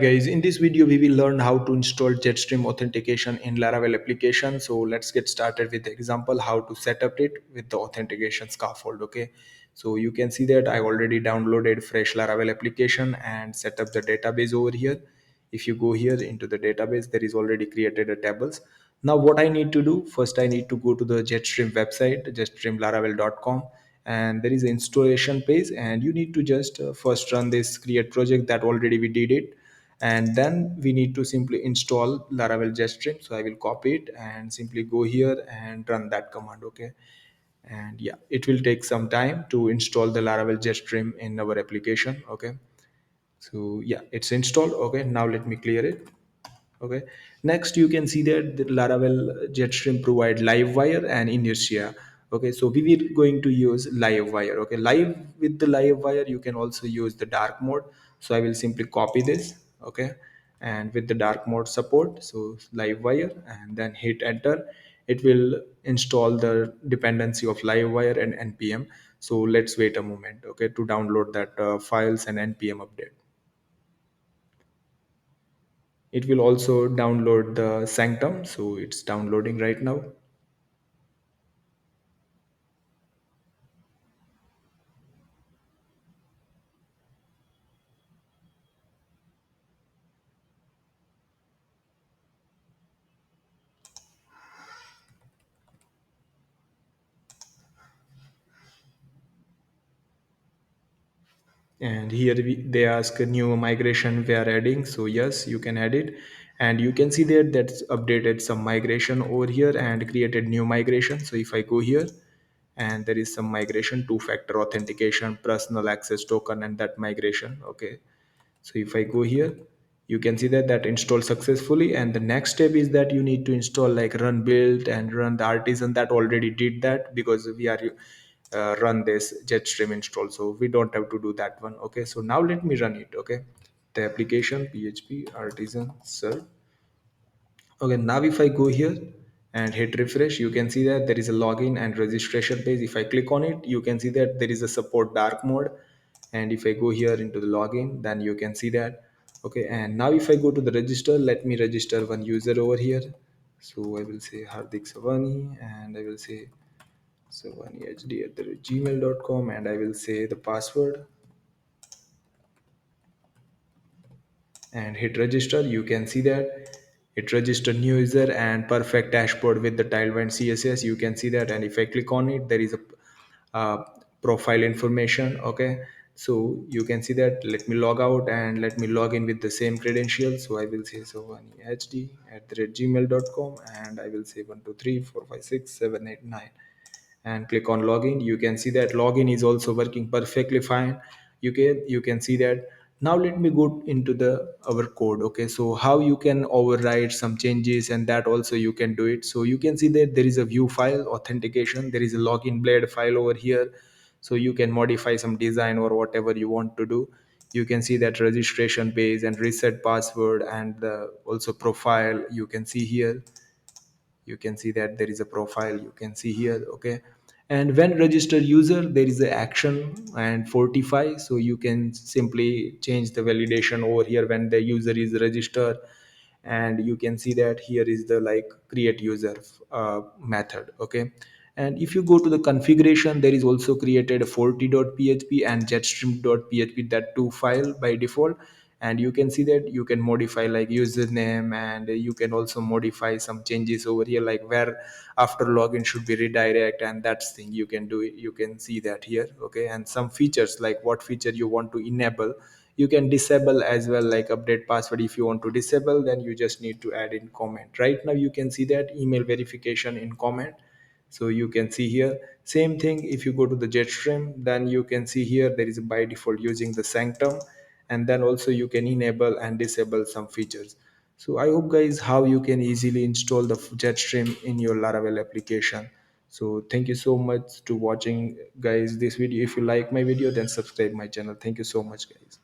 Guys, in this video we will learn how to install Jetstream authentication in Laravel application. So let's get started with the example how to set up it with the authentication scaffold. Okay, so you can see that I already downloaded fresh Laravel application and set up the database over here. If you go here into the database, there is already created a tables. Now what I need to do, first I need to go to the Jetstream website, jetstreamlaravel.com, and there is an installation page, and you need to just first run this create project that already we did it, and then we need to simply install Laravel Jetstream. So I will copy it and simply go here and run that command. Okay, and yeah, it will take some time to install the Laravel Jetstream in our application. Okay, so yeah, it's installed. Okay, now let me clear it. Okay, next you can see that the Laravel Jetstream provide Livewire and inertia. Okay, so we will going to use Livewire. Okay, live with the Livewire you can also use the dark mode. So I will simply copy this. Okay, and with the dark mode support, so Livewire, and then hit enter. It will install the dependency of Livewire and npm. So let's wait a moment, okay, to download that files and npm update. It will also download the sanctum, so it's downloading right now. And here they ask a new migration we are adding, so yes, you can add it. And you can see that that's updated some migration over here and created new migration. So if I go here, and there is some migration, two-factor authentication, personal access token, and that migration. Okay, so if I go here, you can see that that installed successfully. And the next step is that you need to install like run build and run the artisan. That already did that because we are run this Jetstream install, so we don't have to do that one. Okay, so now let me run it. Okay, the application php artisan serve. Okay, now if I go here and hit refresh, you can see that there is a login and registration page. If I click on it, you can see that there is a support dark mode. And if I go here into the login, then you can see that. Okay, and now if I go to the register, let me register one user over here. So I will say Hardik Savani, and I will say savani@gmail.com, and I will say the password and hit register. You can see that it registered new user and perfect dashboard with the Tailwind CSS. You can see that, and if I click on it, there is a profile information. Okay, so you can see that. Let me log out and let me log in with the same credentials. So I will say savani@gmail.com, and I will say 123456789 and click on login. You can see that login is also working perfectly fine. You can see that. Now let me go into the our code. Okay, so how you can override some changes, and that also you can do it. So you can see that there is a view file authentication, there is a login blade file over here. So you can modify some design or whatever you want to do. You can see that registration page and reset password, and also profile you can see here. You can see that there is a profile you can see here. Okay, and when register user, there is a action and fortify. So you can simply change the validation over here when the user is registered. And you can see that here is the like create user method. Okay, and if you go to the configuration, there is also created a 40.php and jetstream.php, that two file by default. And you can see that you can modify like username, and you can also modify some changes over here, like where after login should be redirect, and that's thing you can do it. You can see that here. Okay, and some features like what feature you want to enable, you can disable as well, like update password. If you want to disable, then you just need to add in comment. Right now you can see that email verification in comment. So you can see here same thing. If you go to the Jetstream, then you can see here there is by default using the sanctum. And then also you can enable and disable some features. So I hope guys how you can easily install the Jetstream in your Laravel application. So thank you so much to watching guys this video. If you like my video, then subscribe my channel. Thank you so much guys.